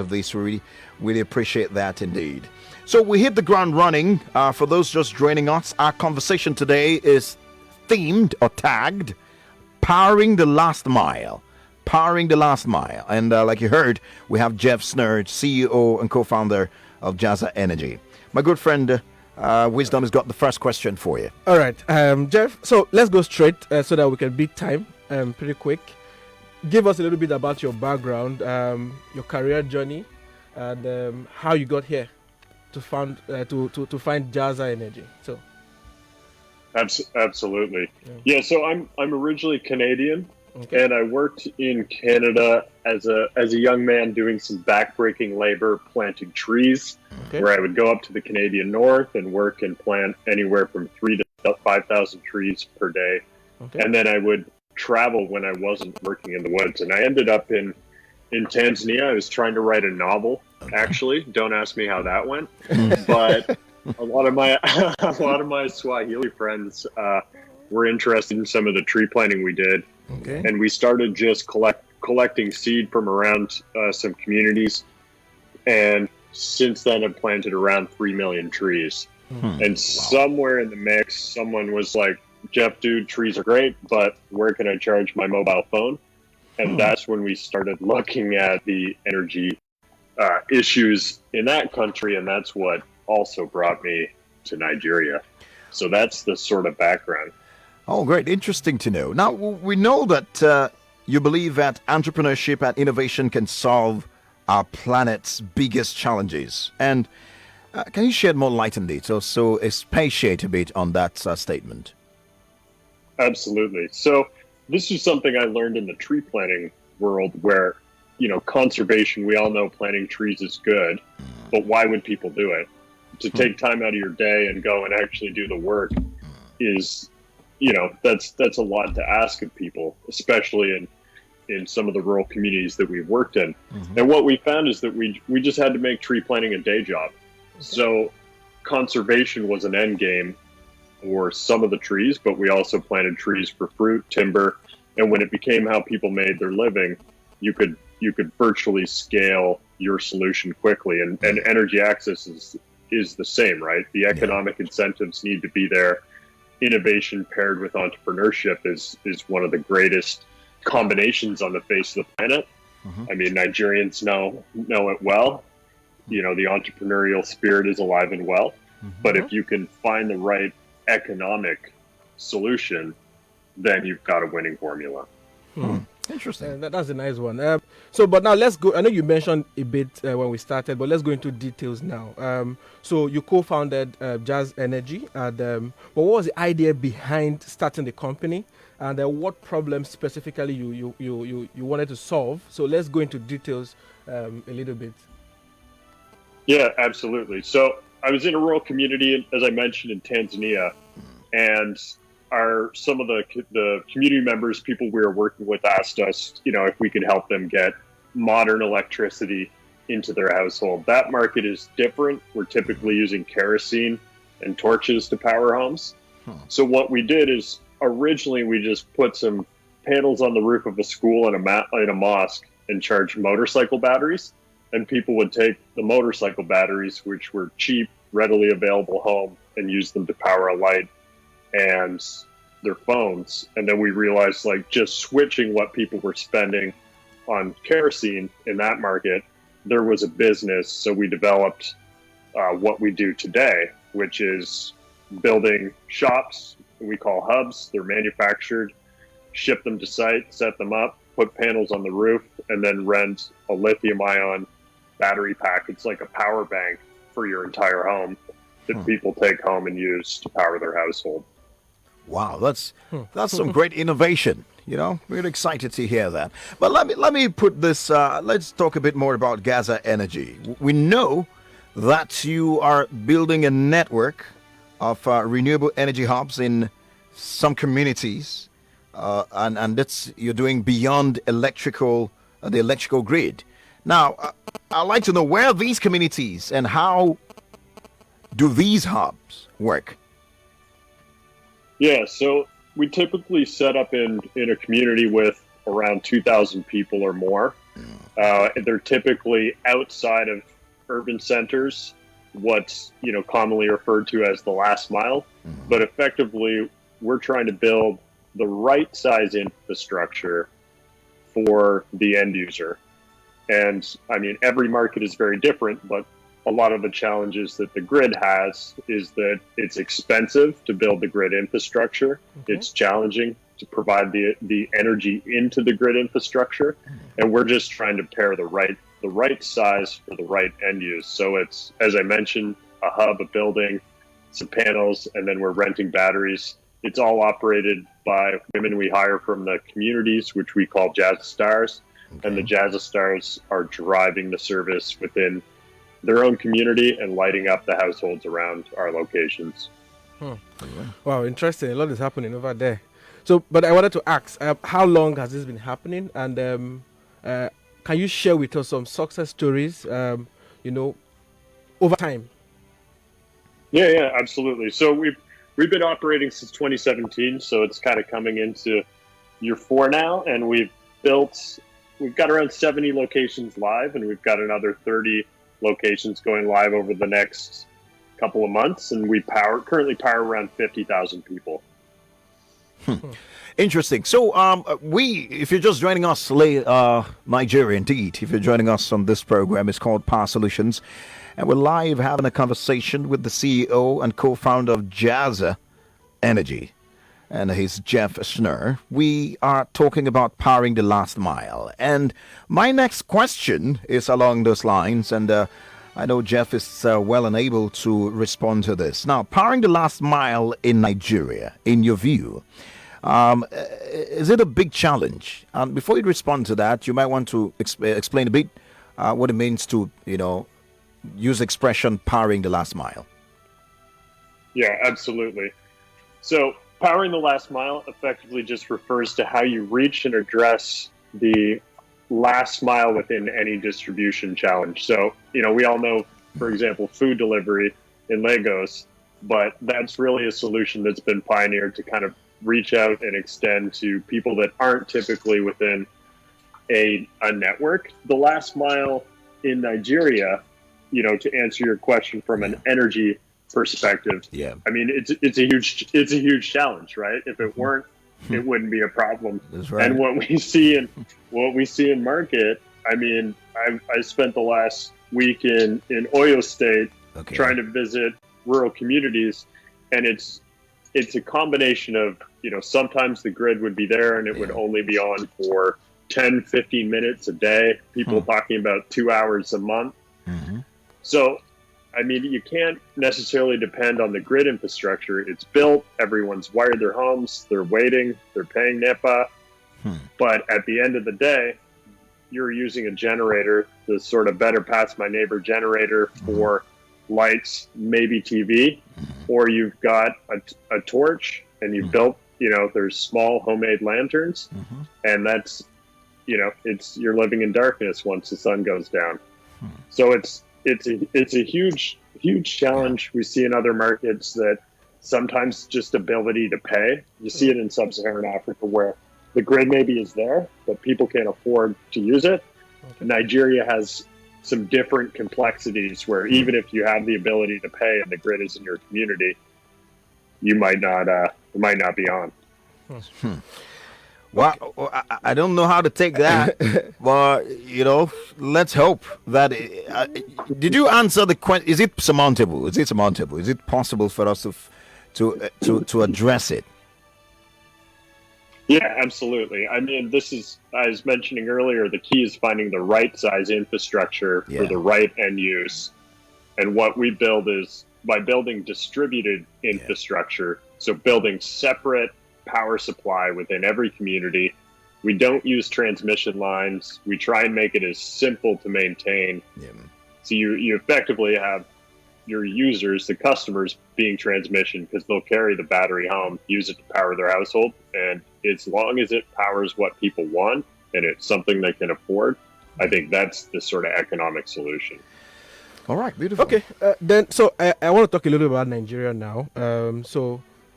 of this. We really, really appreciate that indeed. So we hit the ground running. For those just joining us, our conversation today is themed or tagged Powering the Last Mile. Powering the Last Mile. And like you heard, we have Jeff Schnurr, CEO and co-founder of Jazza Energy. My good friend, Wisdom has got the first question for you. All right, Jeff. So let's go straight so that we can beat time pretty quick. Give us a little bit about your background, your career journey, and how you got here to find Jazza Energy. So, absolutely, yeah. So I'm originally Canadian, okay. And I worked in Canada as a young man doing some backbreaking labor planting trees, okay. Where I would go up to the Canadian North and work and plant anywhere from 3,000 to 5,000 trees per day, okay. And then I would travel when I wasn't working in the woods, and I ended up in Tanzania. I was trying to write a novel, actually. Don't ask me how that went, but a lot of my Swahili friends were interested in some of the tree planting we did, okay. And we started just collecting seed from around some communities, and since then I've planted around 3 million trees. And somewhere in the mix, someone was like, Jeff, dude, trees are great, but where can I charge my mobile phone? And that's when we started looking at the energy issues in that country, and that's what also brought me to Nigeria. So that's the sort of background. Oh, great. Interesting to know. Now, we know that you believe that entrepreneurship and innovation can solve our planet's biggest challenges. And can you shed more light on it, so expatiate a bit on that statement? Absolutely. So this is something I learned in the tree planting world where, conservation, we all know planting trees is good, but why would people do it? To take time out of your day and go and actually do the work is, that's a lot to ask of people, especially in some of the rural communities that we've worked in. And what we found is that we just had to make tree planting a day job. So conservation was an end game for some of the trees, but we also planted trees for fruit, timber, and when it became how people made their living, you could virtually scale your solution quickly. And energy access is the same, right? The economic incentives need to be there. Innovation paired with entrepreneurship is one of the greatest combinations on the face of the planet. I mean, Nigerians know it well. The entrepreneurial spirit is alive and well. But if you can find the right economic solution, then you've got a winning formula. Interesting. That's a nice one. But now let's go. I know you mentioned a bit when we started, but let's go into details now. So you co-founded Jazza Energy, and but what was the idea behind starting the company, and what problems specifically you wanted to solve? So let's go into details a little bit. Yeah, absolutely. So I was in a rural community, as I mentioned, in Tanzania, and some of the community members, people we were working with, asked us, if we could help them get modern electricity into their household. That market is different. We're typically using kerosene and torches to power homes. So what we did is originally we just put some panels on the roof of a school and a mosque and charged motorcycle batteries. And people would take the motorcycle batteries, which were cheap, readily available home, and use them to power a light and their phones. And then we realized, just switching what people were spending on kerosene in that market, there was a business. So we developed what we do today, which is building shops we call hubs. They're manufactured, ship them to site, set them up, put panels on the roof, and then rent a lithium-ion battery pack. It's like a power bank for your entire home that people take home and use to power their household. Wow, that's some great innovation. We're excited to hear that. But let me put this. Let's talk a bit more about Jazza Energy. We know that you are building a network of renewable energy hubs in some communities, and that's you're doing beyond the electrical grid. Now, I'd like to know where are these communities and how do these hubs work? Yeah, so we typically set up in a community with around 2,000 people or more. They're typically outside of urban centers, what's commonly referred to as the last mile. But effectively, we're trying to build the right size infrastructure for the end user. And I mean, every market is very different, but a lot of the challenges that the grid has is that it's expensive to build the grid infrastructure. It's challenging to provide the energy into the grid infrastructure. And we're just trying to pair the right size for the right end use. So it's, as I mentioned, a hub, a building, some panels, and then we're renting batteries. It's all operated by women we hire from the communities, which we call Jazza Stars. And the Jazza Stars are driving the service within their own community and lighting up the households around our locations. Wow, interesting. A lot is happening over there. So, but I wanted to ask, how long has this been happening? And can you share with us some success stories, over time? Yeah, absolutely. So we've been operating since 2017, so it's kind of coming into year 4 now, and we've got around 70 locations live, and we've got another 30 locations going live over the next couple of months, and we currently power around 50,000 people. Interesting. So, if you're just joining us, Nigeria, indeed, if you're joining us on this program, it's called Power Solutions, and we're live having a conversation with the CEO and co-founder of Jazza Energy, and he's Jeff Schnurr. We are talking about powering the last mile, and my next question is along those lines, and I know Jeff is well and able to respond to this. Now, powering the last mile in Nigeria, in your view, is it a big challenge? And before you respond to that, you might want to explain a bit what it means to, use the expression powering the last mile. Yeah, absolutely. So powering the last mile effectively just refers to how you reach and address the last mile within any distribution challenge. So, we all know, for example, food delivery in Lagos, but that's really a solution that's been pioneered to kind of reach out and extend to people that aren't typically within a network. The last mile in Nigeria, to answer your question from an energy perspective, I mean, it's a huge challenge, right? If it weren't, it wouldn't be a problem. That's right. And what we see in market, I mean, I spent the last week in Oyo State trying to visit rural communities, and it's a combination of, sometimes the grid would be there and it would only be on for 10, 15 minutes a day. People talking about 2 hours a month. So, I mean, you can't necessarily depend on the grid infrastructure. It's built, everyone's wired their homes, they're waiting, they're paying NEPA. But at the end of the day, you're using a generator, the sort of better pass my neighbor generator for lights, maybe TV, or you've got a torch and you've built, there's small homemade lanterns, and that's, you're living in darkness once the sun goes down. So it's a huge challenge. We see in other markets that sometimes just ability to pay. You see it in sub-Saharan Africa where the grid maybe is there, but people can't afford to use it. Nigeria has some different complexities where even if you have the ability to pay and the grid is in your community, you might not be on. Well, I don't know how to take that, but let's hope that. Did you answer the question? Is it surmountable? Is it possible for us to address it? Yeah, absolutely. I mean, this is, I was mentioning earlier, the key is finding the right size infrastructure for the right end use. And what we build is by building distributed infrastructure, so building separate power supply within every community. We don't use transmission lines. We try and make it as simple to maintain. So you effectively have your users, the customers, being transmission because they'll carry the battery home, use it to power their household. And as long as it powers what people want and it's something they can afford, I think that's the sort of economic solution. All right, beautiful. Okay, so I want to talk a little about Nigeria now.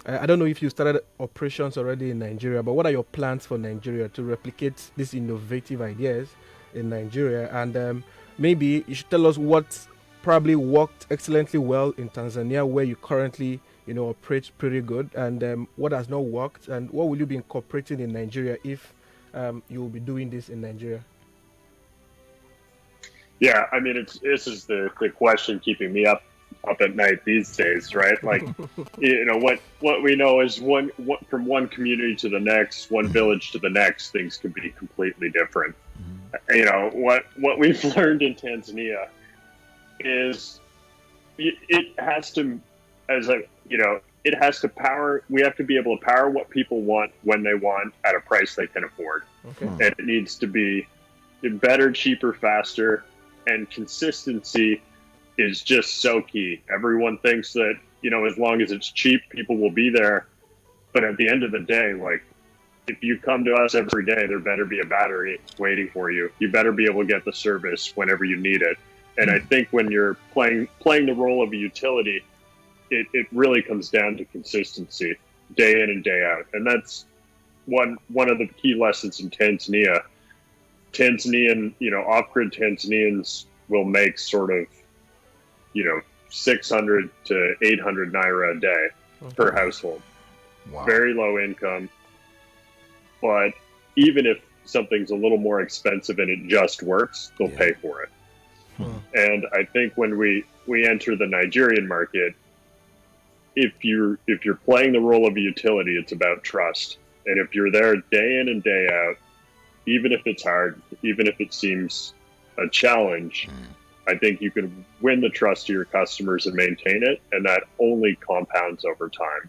I don't know if you started operations already in Nigeria, but what are your plans for Nigeria to replicate these innovative ideas in Nigeria. And maybe you should tell us what probably worked excellently well in Tanzania, where you currently, operate pretty good, and what has not worked, and what will you be incorporating in Nigeria if you will be doing this in Nigeria? Yeah, I mean, this is the question keeping me up at night these days, right? Like, what we know is from one community to the next, one village to the next, things can be completely different. What we've learned in Tanzania is it has to, it has to power. We have to be able to power what people want when they want at a price they can afford, and it needs to be better, cheaper, faster, and consistency is just so key. Everyone thinks that, as long as it's cheap, people will be there. But at the end of the day, like, if you come to us every day, there better be a battery waiting for you. You better be able to get the service whenever you need it. And I think when you're playing the role of a utility, it really comes down to consistency, day in and day out. And that's one of the key lessons in Tanzania. Off-grid Tanzanians will make sort of, 600 to 800 naira a day per household. Wow. Very low income. But even if something's a little more expensive and it just works, they'll pay for it. And I think when we enter the Nigerian market, if you're playing the role of a utility, it's about trust. And if you're there day in and day out, even if it's hard, even if it seems a challenge, I think you can win the trust of your customers and maintain it, and that only compounds over time.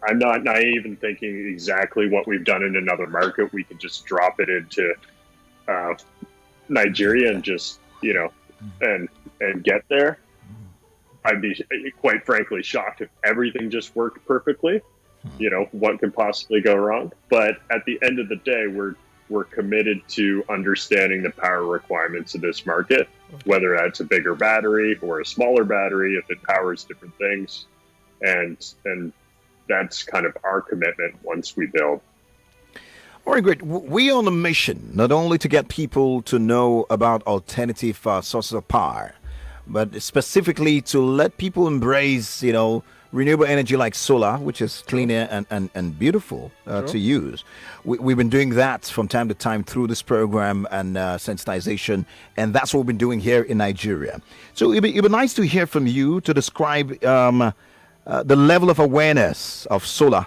I'm not naive in thinking exactly what we've done in another market. We can just drop it into Nigeria and just, and get there. I'd be quite frankly shocked if everything just worked perfectly. What could possibly go wrong? But at the end of the day, we're committed to understanding the power requirements of this market, whether that's a bigger battery or a smaller battery, if it powers different things. And that's kind of our commitment once we build. All right, great. We're on a mission, not only to get people to know about alternative sources of power, but specifically to let people embrace, renewable energy like solar, which is cleaner and beautiful to use. We've been doing that from time to time through this program and sensitization, and that's what we've been doing here in Nigeria. So it'd be nice to hear from you to describe the level of awareness of solar,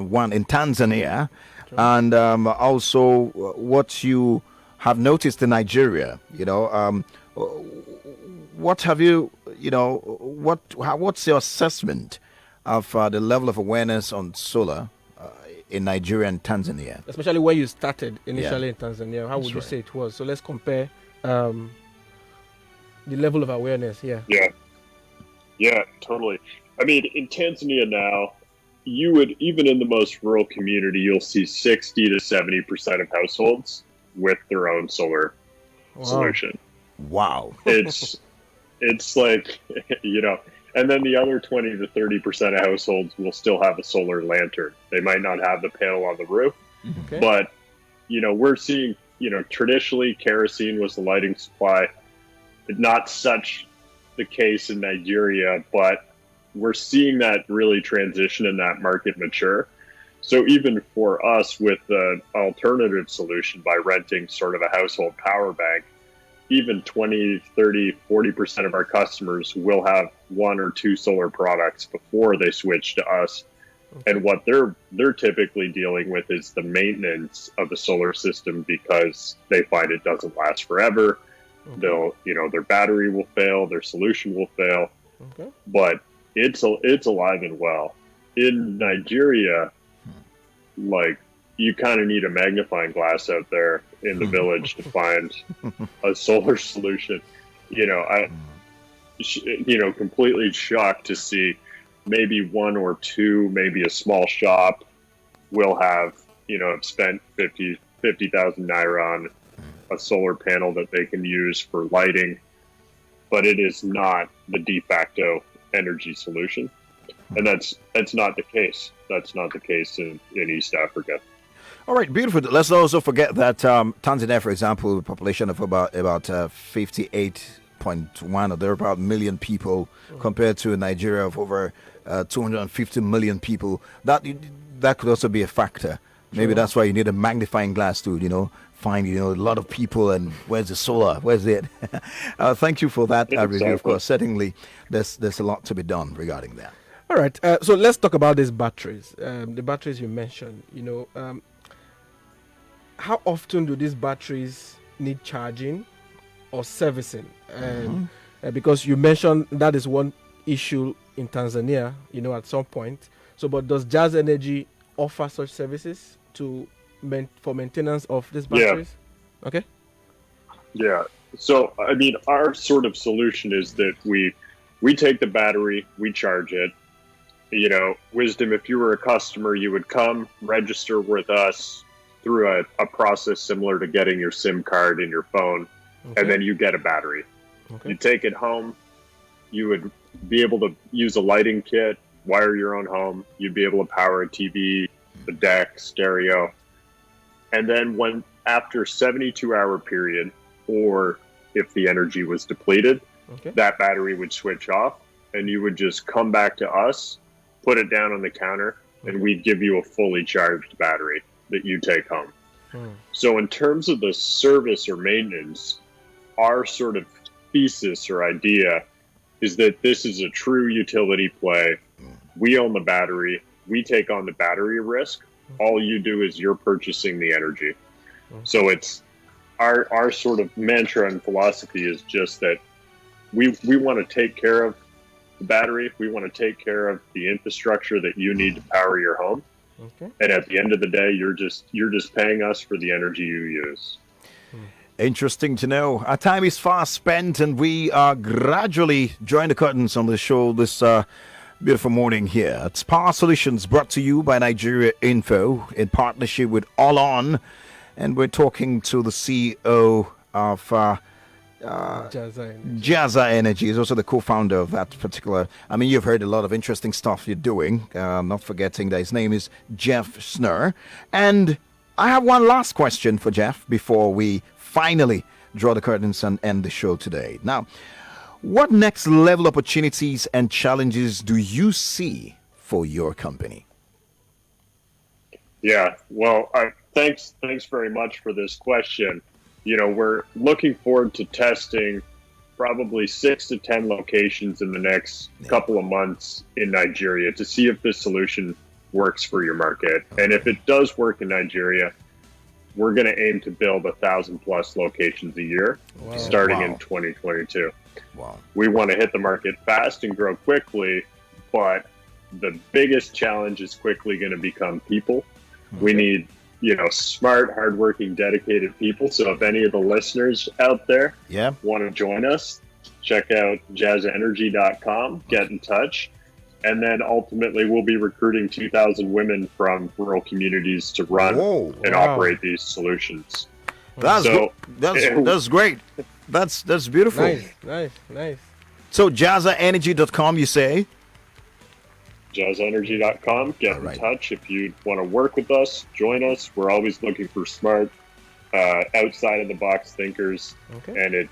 one in Tanzania, and also what you have noticed in Nigeria. What have you, what's your assessment of the level of awareness on solar in Nigeria and Tanzania? Especially when you started initially in Tanzania, how would you say it was? So let's compare the level of awareness. Yeah, totally. I mean, in Tanzania now, you would, even in the most rural community, you'll see 60 to 70% of households with their own solar solution. Wow. It's like, and then the other 20 to 30% of households will still have a solar lantern. They might not have the panel on the roof, but, we're seeing, traditionally kerosene was the lighting supply. Not such the case in Nigeria, but we're seeing that really transition and that market mature. So even for us with the alternative solution by renting sort of a household power bank, even 20, 30, 40% of our customers will have one or two solar products before they switch to us. And what they're typically dealing with is the maintenance of the solar system because they find it doesn't last forever. They'll, their battery will fail, their solution will fail, but it's alive and well. In Nigeria, like, you kind of need a magnifying glass out there in the village to find a solar solution. Completely shocked to see maybe one or two, maybe a small shop will have, spent 50,000 naira on a solar panel that they can use for lighting, but it is not the de facto energy solution. And that's not the case. That's not the case in East Africa. All right, beautiful. Let's not also forget that Tanzania, for example, a population of about 58.1 or thereabout million people, compared to Nigeria of over 250 million people. That could also be a factor. Maybe that's why you need a magnifying glass to find a lot of people and where's the solar, where's it. Thank you for that review. Of course, certainly there's a lot to be done regarding that. All right, so let's talk about these batteries. The batteries you mentioned. How often do these batteries need charging or servicing? Because you mentioned that is one issue in Tanzania, at some point. So, but does Jazz Energy offer such services for maintenance of these batteries? Yeah. Okay. Yeah. So, I mean, our sort of solution is that we take the battery, we charge it. Wisdom, if you were a customer, you would come register with us through a process similar to getting your SIM card in your phone, and then you get a battery. Okay. You take it home, you would be able to use a lighting kit, wire your own home, you'd be able to power a TV, the deck, stereo, and then after 72-hour period, or if the energy was depleted, that battery would switch off, and you would just come back to us, put it down on the counter, and we'd give you a fully charged battery that you take home. So in terms of the service or maintenance, our sort of thesis or idea is that this is a true utility play. We own the battery. We take on the battery risk. All you do is you're purchasing the energy. So it's our sort of mantra and philosophy is just that we want to take care of the battery. We want to take care of the infrastructure that you need to power your home. And at the end of the day, you're just paying us for the energy you use. Interesting to know. Our time is fast spent, and we are gradually drawing the curtains on the show this beautiful morning here. It's Power Solutions, brought to you by Nigeria Info in partnership with All On, and we're talking to the CEO of Jazza Energy. Is also the co-founder of that particular. I mean, you've heard a lot of interesting stuff you're doing. Not forgetting that his name is Jeff Schnurr. And I have one last question for Jeff before we finally draw the curtains and end the show today. Now, what next level opportunities and challenges do you see for your company? Yeah, well, thanks very much for this question. We're looking forward to testing probably 6 to 10 locations in the next couple of months in Nigeria to see if this solution works for your market. And if it does work in Nigeria, we're going to aim to build 1,000+ locations a year, starting in 2022. Wow. We want to hit the market fast and grow quickly, but the biggest challenge is quickly going to become people. We need smart, hardworking, dedicated people. So if any of the listeners out there want to join us, check out jazzaenergy.com, get in touch. And then ultimately we'll be recruiting 2,000 women from rural communities to run and operate these solutions. That's great. That's beautiful. Nice. So jazzaenergy.com, you say? Jazzaenergy.com. Get in touch if you want to work with us. Join us. We're always looking for smart, outside of the box thinkers, and it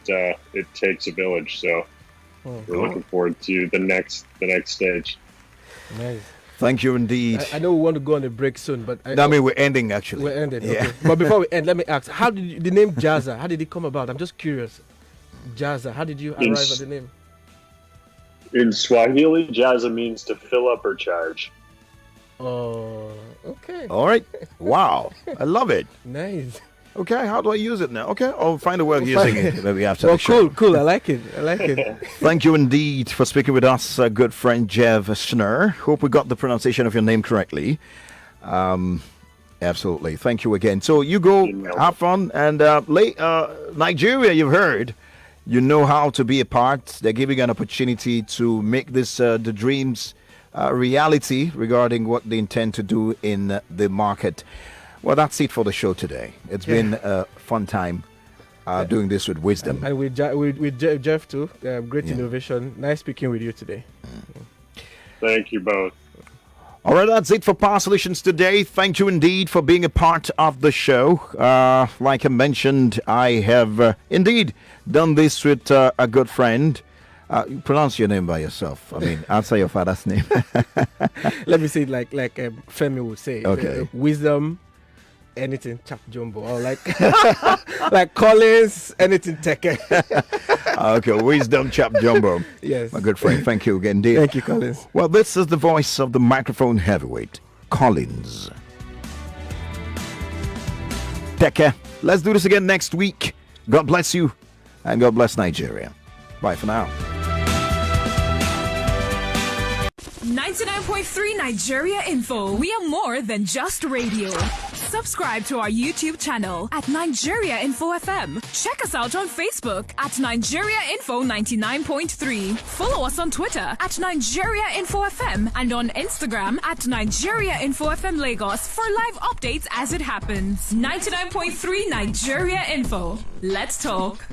takes a village. So we're looking forward to the next stage. Nice. Thank you indeed. I know we want to go on a break soon, but we're ending actually. We're ending. Yeah. Okay. But before we end, let me ask: how did the name Jazza? How did it come about? I'm just curious. Jazza. How did you arrive at the name? In Swahili, Jazza means to fill up or charge. Oh, okay. All right. Wow. I love it. Nice. Okay, how do I use it now? Okay, I'll find a way of using it maybe after the show. Cool. I like it. Thank you indeed for speaking with us, good friend Jeff Schnurr. Hope we got the pronunciation of your name correctly. Absolutely. Thank you again. So you go, have fun, and Nigeria, you've heard. You know how to be a part. They're giving you an opportunity to make this the dreams reality regarding what they intend to do in the market. Well, that's it for the show today. It's been a fun time doing this with wisdom. And with Jeff too. Great innovation. Nice speaking with you today. Thank you both. All right, that's it for Power Solutions today. Thank you indeed for being a part of the show. Like I mentioned, I have indeed done this with a good friend. Pronounce your name by yourself. I mean, answer your father's name. Let me say it like Femi would say. Okay. Wisdom, anything Chapp-Jumbo, or like like Collins, anything Teke. Okay, Wisdom Chapp-Jumbo. Yes. My good friend, thank you again, dear. Thank you, Collins. Well, this is the voice of the microphone heavyweight, Collins. Teke, let's do this again next week. God bless you, and God bless Nigeria. Bye for now. 99.3 Nigeria Info. We are more than just radio. Subscribe to our YouTube channel at Nigeria Info FM. Check us out on Facebook at Nigeria Info 99.3. Follow us on Twitter at Nigeria Info FM and on Instagram at Nigeria Info FM Lagos for live updates as it happens. 99.3 Nigeria Info. Let's talk.